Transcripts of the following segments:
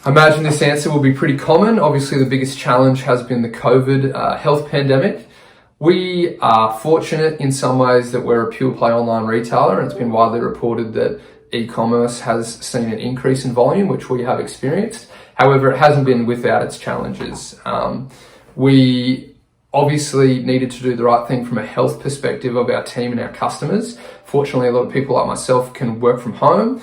I imagine this answer will be pretty common. Obviously, the biggest challenge has been the COVID health pandemic. We are fortunate in some ways that we're a pure play online retailer, and it's been widely reported that e-commerce has seen an increase in volume, which we have experienced. However, it hasn't been without its challenges. We obviously needed to do the right thing from a health perspective of our team and our customers. Fortunately, a lot of people like myself can work from home.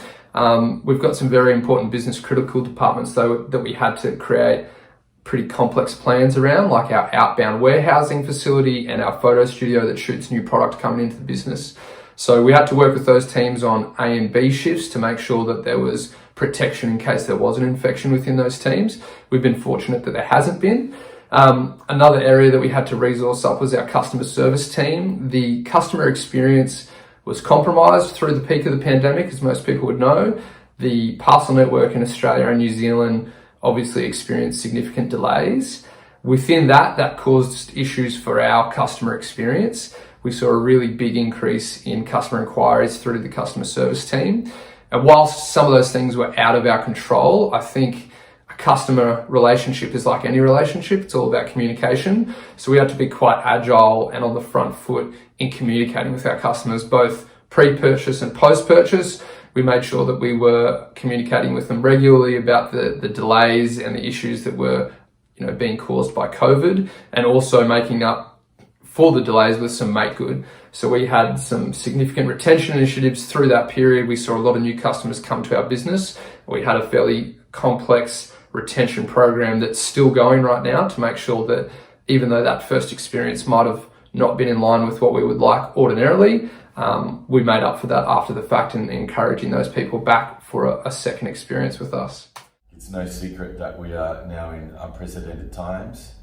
We've got some very important business critical departments though that we had to create pretty complex plans around, like our outbound warehousing facility and our photo studio that shoots new product coming into the business. So we had to work with those teams on A and B shifts to make sure that there was protection in case there was an infection within those teams. We've been fortunate that there hasn't been. Another area that we had to resource up was our customer service team. The customer experience was compromised through the peak of the pandemic, as most people would know. The parcel network in Australia and New Zealand obviously experienced significant delays. Within that caused issues for our customer experience. We saw a really big increase in customer inquiries through the customer service team. And whilst some of those things were out of our control, I think a customer relationship is like any relationship. It's all about communication. So we had to be quite agile and on the front foot in communicating with our customers, both pre-purchase and post-purchase. We made sure that we were communicating with them regularly about the delays and the issues that were, being caused by COVID, and also making up for the delays with some make good. So we had some significant retention initiatives through that period. We saw a lot of new customers come to our business. We had a fairly complex retention program that's still going right now to make sure that even though that first experience might have not been in line with what we would like ordinarily, we made up for that after the fact and encouraging those people back for a second experience with us. It's no secret that we are now in unprecedented times.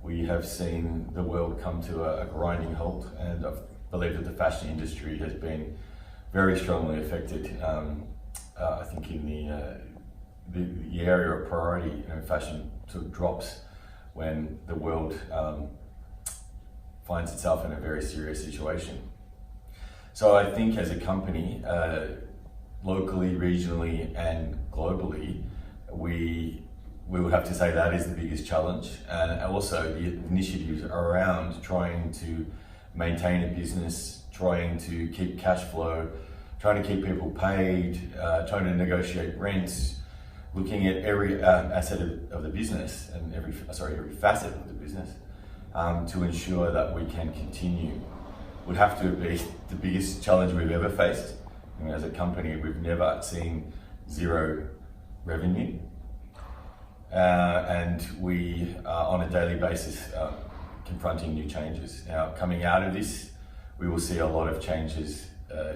We have seen the world come to a grinding halt, and I believe that the fashion industry has been very strongly affected. I think in the area of priority, fashion sort of drops when the world finds itself in a very serious situation. So I think as a company, locally, regionally and globally, we will have to say that is the biggest challenge, and also the initiatives around trying to maintain a business, trying to keep cash flow, trying to keep people paid, trying to negotiate rents, looking at every asset of the business and every facet of the business to ensure that we can continue would have to be the biggest challenge we've ever faced. As a company, we've never seen zero revenue, and we are on a daily basis confronting new changes. Now, coming out of this, we will see a lot of changes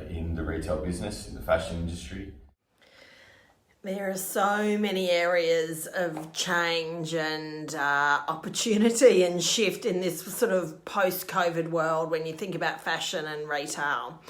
in the retail business, in the fashion industry. There are so many areas of change and opportunity and shift in this sort of post-COVID world when you think about fashion and retail.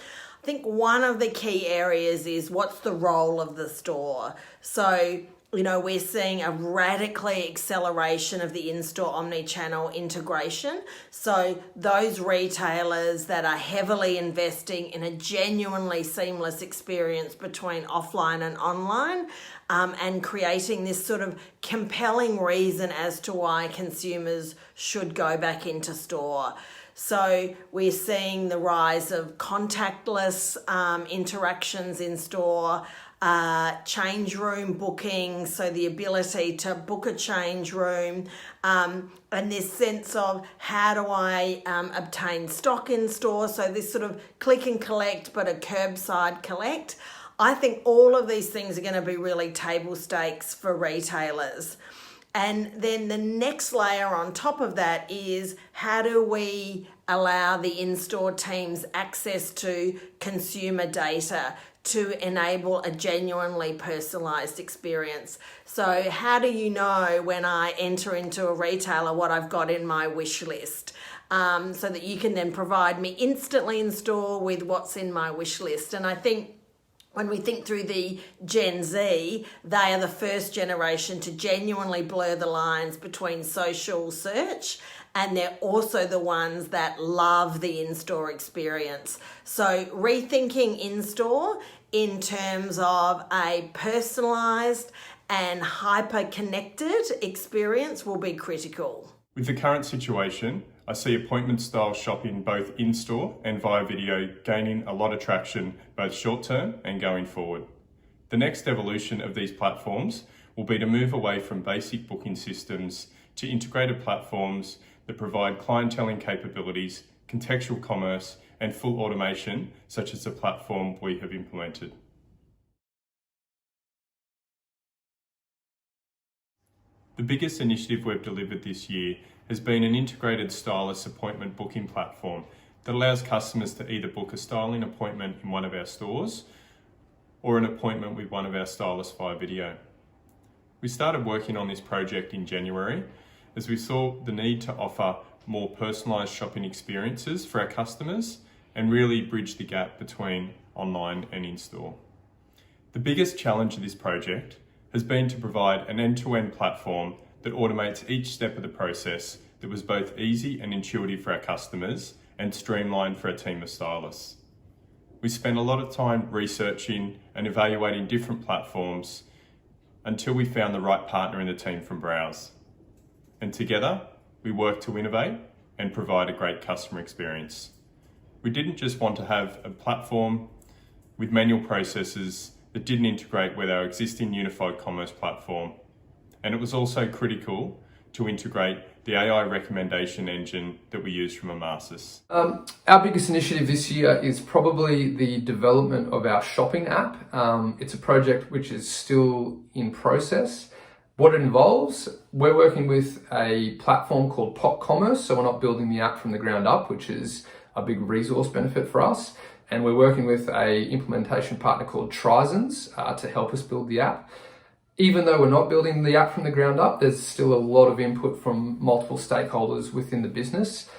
I think one of the key areas is what's the role of the store. So, we're seeing a radically acceleration of the in-store omni-channel integration. So those retailers that are heavily investing in a genuinely seamless experience between offline and online, and creating this sort of compelling reason as to why consumers should go back into store. So we're seeing the rise of contactless interactions in store, change room booking, so the ability to book a change room, and this sense of how do I obtain stock in store, so this sort of click and collect but a curbside collect. I think all of these things are going to be really table stakes for retailers. And then the next layer on top of that is how do we allow the in-store teams access to consumer data to enable a genuinely personalised experience. So how do you know when I enter into a retailer what I've got in my wish list? So that you can then provide me instantly in store with what's in my wish list. And I think when we think through the Gen Z, they are the first generation to genuinely blur the lines between social search, and they're also the ones that love the in-store experience. So rethinking in-store in terms of a personalised and hyper-connected experience will be critical. With the current situation, I see appointment-style shopping both in-store and via video gaining a lot of traction both short-term and going forward. The next evolution of these platforms will be to move away from basic booking systems to integrated platforms that provide clienteling capabilities, contextual commerce, and full automation, such as the platform we have implemented. The biggest initiative we've delivered this year has been an integrated stylist appointment booking platform that allows customers to either book a styling appointment in one of our stores or an appointment with one of our stylists via video. We started working on this project in January as we saw the need to offer more personalised shopping experiences for our customers and really bridge the gap between online and in-store. The biggest challenge of this project has been to provide an end-to-end platform that automates each step of the process that was both easy and intuitive for our customers and streamlined for a team of stylists. We spent a lot of time researching and evaluating different platforms until we found the right partner in the team from Browse. And together, we worked to innovate and provide a great customer experience. We didn't just want to have a platform with manual processes that didn't integrate with our existing unified commerce platform. And it was also critical to integrate the AI recommendation engine that we use from Amasis. Our biggest initiative this year is probably the development of our shopping app. It's a project which is still in process. What it involves, we're working with a platform called Pop Commerce, so we're not building the app from the ground up, which is a big resource benefit for us. And we're working with a implementation partner called Trizons to help us build the app. Even though we're not building the app from the ground up, there's still a lot of input from multiple stakeholders within the business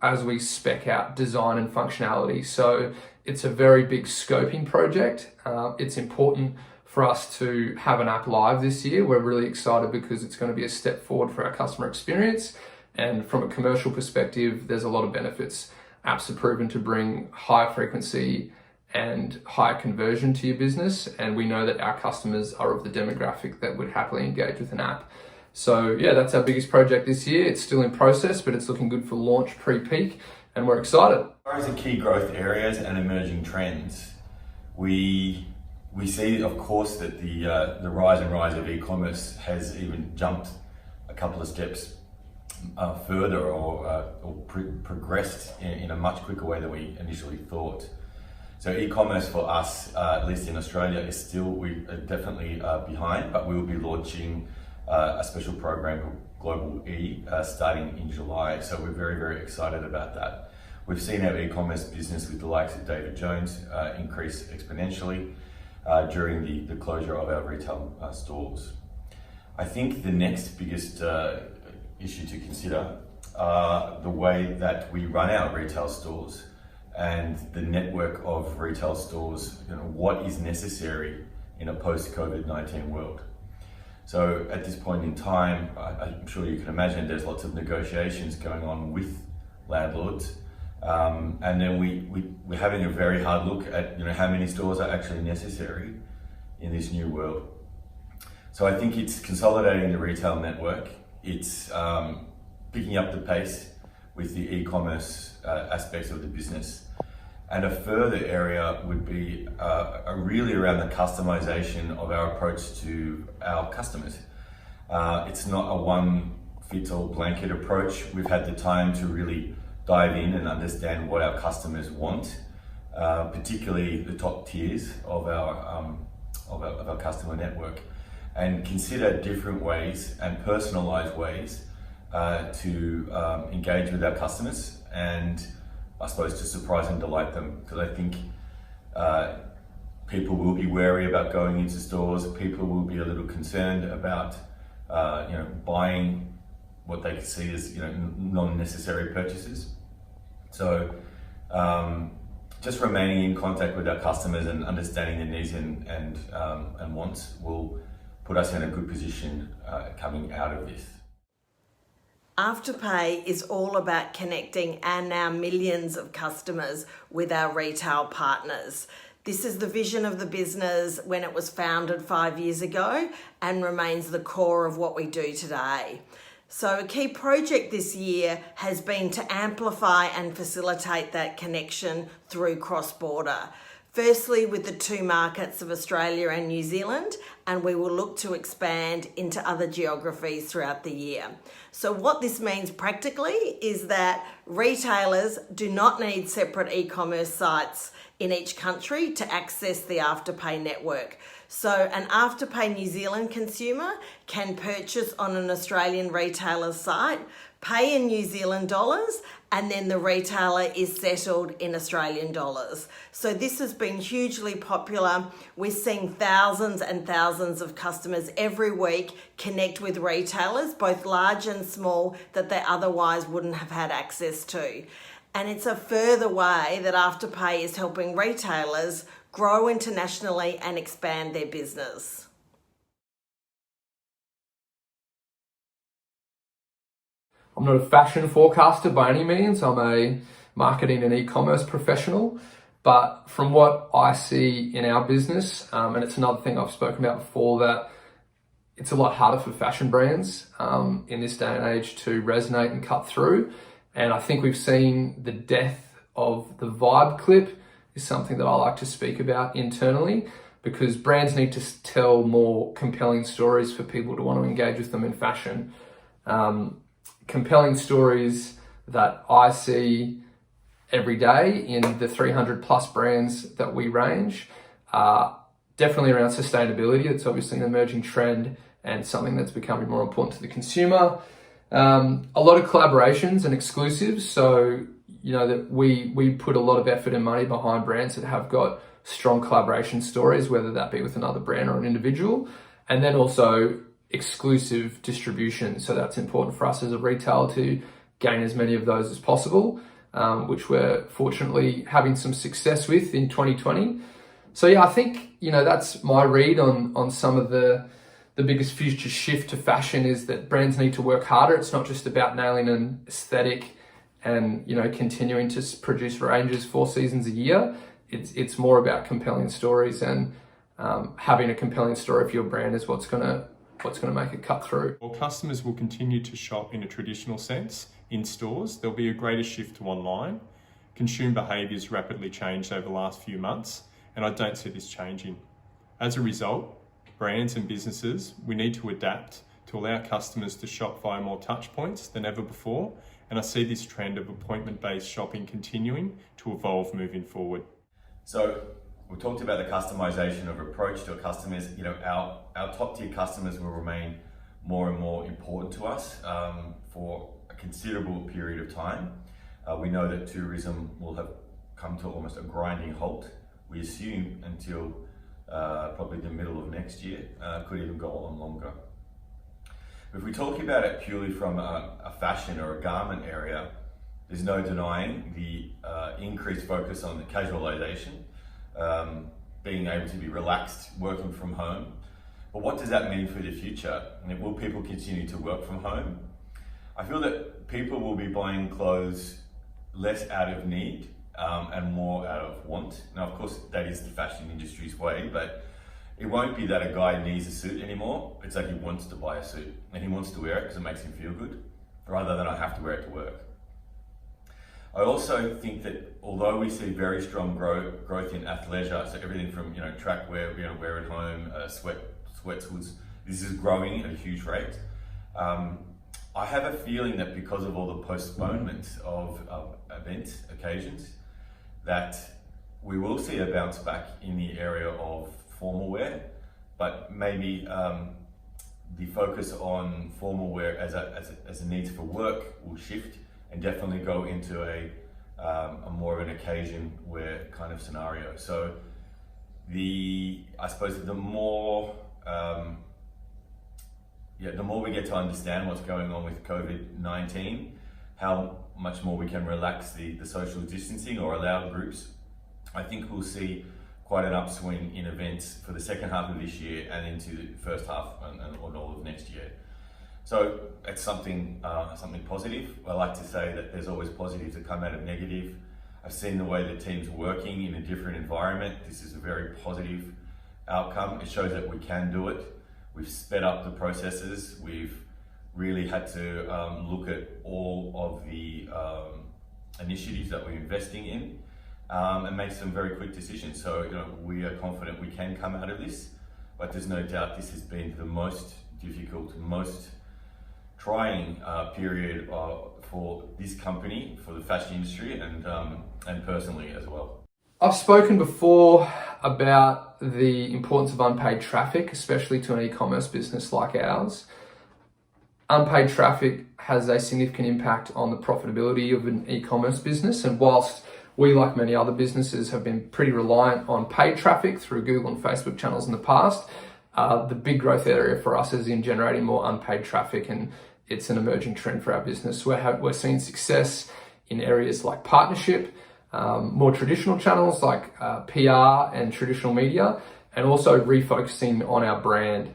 as we spec out design and functionality. So it's a very big scoping project. It's important for us to have an app live this year. We're really excited because it's going to be a step forward for our customer experience. And from a commercial perspective, there's a lot of benefits. Apps are proven to bring high frequency and high conversion to your business. And we know that our customers are of the demographic that would happily engage with an app. So yeah, that's our biggest project this year. It's still in process, but it's looking good for launch pre-peak and we're excited. As far as the key growth areas and emerging trends, we see, of course, that the rise of e-commerce has even jumped a couple of steps further or progressed in a much quicker way than we initially thought. So e-commerce for us, at least in Australia, is still, we are definitely behind, but we will be launching a special program called Global E starting in July. So we're very, very excited about that. We've seen our e-commerce business with the likes of David Jones increase exponentially during the closure of our retail stores. I think the next biggest issue to consider are the way that we run our retail stores and the network of retail stores, what is necessary in a post-COVID-19 world. So at this point in time, I'm sure you can imagine there's lots of negotiations going on with landlords. And then we're having a very hard look at how many stores are actually necessary in this new world. So I think it's consolidating the retail network. It's picking up the pace with the e-commerce aspects of the business. And a further area would be really around the customization of our approach to our customers. It's not a one-fits-all blanket approach. We've had the time to really dive in and understand what our customers want, particularly the top tiers of our customer network, and consider different ways and personalized ways to engage with our customers and I suppose to surprise and delight them, because I think people will be wary about going into stores. People will be a little concerned about buying what they see as non-necessary purchases. So just remaining in contact with our customers and understanding their needs and wants will put us in a good position coming out of this. AFTERPAY is all about connecting our now millions of customers with our retail partners. This is the vision of the business when it was founded 5 years ago and remains the core of what we do today. So a key project this year has been to amplify and facilitate that connection through cross-border. Firstly, with the two markets of Australia and New Zealand, and we will look to expand into other geographies throughout the year. So what this means practically is that retailers do not need separate e-commerce sites in each country to access the AFTERPAY network. So an AFTERPAY New Zealand consumer can purchase on an Australian retailer's site, pay in New Zealand dollars, and then the retailer is settled in Australian dollars. So this has been hugely popular. We're seeing thousands and thousands of customers every week connect with retailers, both large and small, that they otherwise wouldn't have had access to. And it's a further way that AFTERPAY is helping retailers grow internationally and expand their business. I'm not a fashion forecaster by any means. I'm a marketing and e-commerce professional. But from what I see in our business, and it's another thing I've spoken about before, that it's a lot harder for fashion brands in this day and age to resonate and cut through. And I think we've seen the death of the vibe clip is something that I like to speak about internally, because brands need to tell more compelling stories for people to want to engage with them in fashion. Compelling stories that I see every day in the 300 plus brands that we range are definitely around sustainability. It's obviously an emerging trend and something that's becoming more important to the consumer. A lot of collaborations and exclusives. So, you know, that we put a lot of effort and money behind brands that have got strong collaboration stories, whether that be with another brand or an individual. And then also exclusive distribution. So that's important for us as a retailer to gain as many of those as possible, which we're fortunately having some success with in 2020. So yeah, I think, you know, that's my read on some of the biggest future shift to fashion is that brands need to work harder. It's not just about nailing an aesthetic and, you know, continuing to produce ranges 4 seasons a year. It's more about compelling stories, and having a compelling story for your brand is what's going to make it cut through. While customers will continue to shop in a traditional sense in stores, there'll be a greater shift to online. Consumer behaviour's rapidly changed over the last few months, and I don't see this changing. As a result, brands and businesses, we need to adapt to allow customers to shop via more touch points than ever before, and I see this trend of appointment-based shopping continuing to evolve moving forward. So we talked about the customization of approach to our customers. You know, our top tier customers will remain more and more important to us for a considerable period of time. We know that tourism will have come to almost a grinding halt, we assume, until probably the middle of next year, could even go on longer. If we talk about it purely from a fashion or a garment area, there's no denying the increased focus on the casualization, being able to be relaxed, working from home. But what does that mean for the future? And will people continue to work from home? I feel that people will be buying clothes less out of need and more out of want. Now, of course, that is the fashion industry's way, but it won't be that a guy needs a suit anymore. It's like he wants to buy a suit and he wants to wear it because it makes him feel good, rather than I have to wear it to work. I also think that although we see very strong growth in athleisure, so everything from, you know, track wear, you know, wear at home, sweatshoods, this is growing at a huge rate. I have a feeling that because of all the postponements of events, occasions, that we will see a bounce back in the area of formal wear, but maybe the focus on formal wear as a need for work will shift and definitely go into a more of an occasion wear kind of scenario. So I suppose the more we get to understand what's going on with COVID-19, how much more we can relax the social distancing or allow groups, I think we'll see quite an upswing in events for the second half of this year and into the first half and all of next year. So it's something positive. I like to say that there's always positives that come out of negative. I've seen the way the team's working in a different environment. This is a very positive outcome. It shows that we can do it. We've sped up the processes. We've really had to look at all of the initiatives that we're investing in and make some very quick decisions. So we are confident we can come out of this, but there's no doubt this has been the most difficult, most trying period for this company, for the fashion industry, and personally as well. I've spoken before about the importance of unpaid traffic, especially to an e-commerce business like ours. Unpaid traffic has a significant impact on the profitability of an e-commerce business, and whilst we, like many other businesses, have been pretty reliant on paid traffic through Google and Facebook channels in the past, the big growth area for us is in generating more unpaid traffic, and it's an emerging trend for our business. We're seeing success in areas like partnership, more traditional channels like PR and traditional media, and also refocusing on our brand.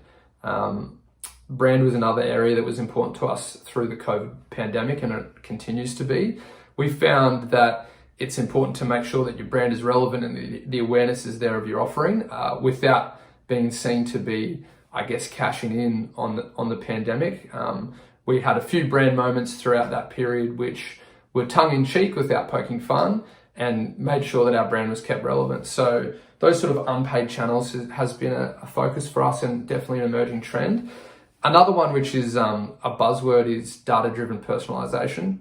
Brand was another area that was important to us through the COVID pandemic, and it continues to be. We found that it's important to make sure that your brand is relevant and the awareness is there of your offering without being seen to be, I guess, cashing in on the pandemic. We had a few brand moments throughout that period which were tongue-in-cheek without poking fun, and made sure that our brand was kept relevant. So those sort of unpaid channels has been a focus for us, and definitely an emerging trend. Another one which is a buzzword is data-driven personalization.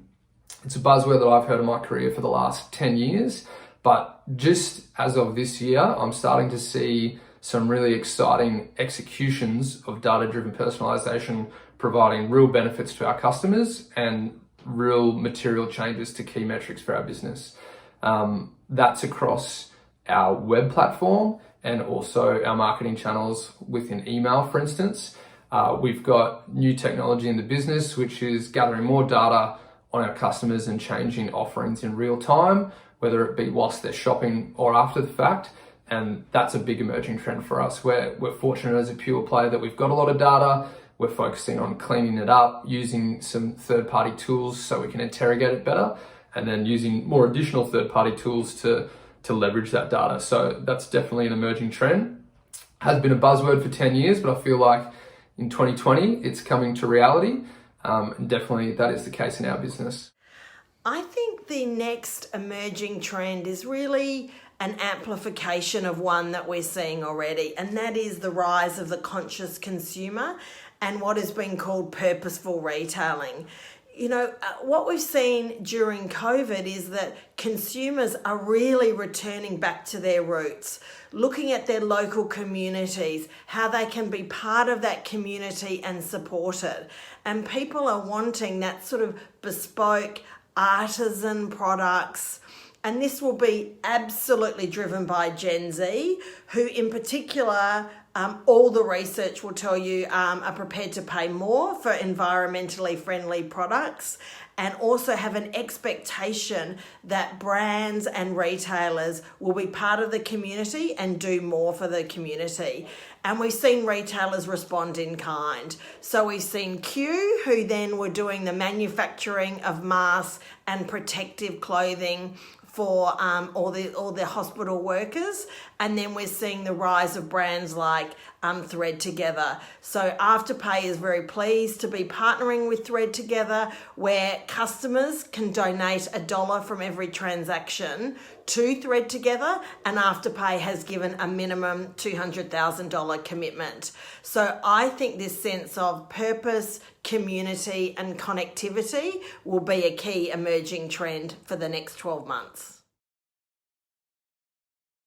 It's a buzzword that I've heard in my career for the last 10 years, but just as of this year, I'm starting to see some really exciting executions of data-driven personalization, providing real benefits to our customers and real material changes to key metrics for our business. That's across our web platform and also our marketing channels within email, for instance. We've got new technology in the business, which is gathering more data on our customers and changing offerings in real time, whether it be whilst they're shopping or after the fact. And that's a big emerging trend for us. We're fortunate as a pure player that we've got a lot of data. We're focusing on cleaning it up, using some third-party tools so we can interrogate it better, and then using more additional third-party tools to leverage that data. So that's definitely an emerging trend. Has been a buzzword for 10 years, but I feel like in 2020, it's coming to reality. And definitely that is the case in our business. I think the next emerging trend is really an amplification of one that we're seeing already, and that is the rise of the conscious consumer and what has been called purposeful retailing. What we've seen during COVID is that consumers are really returning back to their roots, looking at their local communities, how they can be part of that community and support it. And people are wanting that sort of bespoke artisan products. And this will be absolutely driven by Gen Z, who in particular, all the research will tell you are prepared to pay more for environmentally friendly products, and also have an expectation that brands and retailers will be part of the community and do more for the community. And we've seen retailers respond in kind. So we've seen Q, who then were doing the manufacturing of masks and protective clothing for all the hospital workers, and then we're seeing the rise of brands like Thread Together. So AFTERPAY is very pleased to be partnering with Thread Together, where customers can donate $1 from every transaction to Thread Together, and AFTERPAY has given a minimum $200,000 commitment. So I think this sense of purpose, community and connectivity will be a key emerging trend for the next 12 months.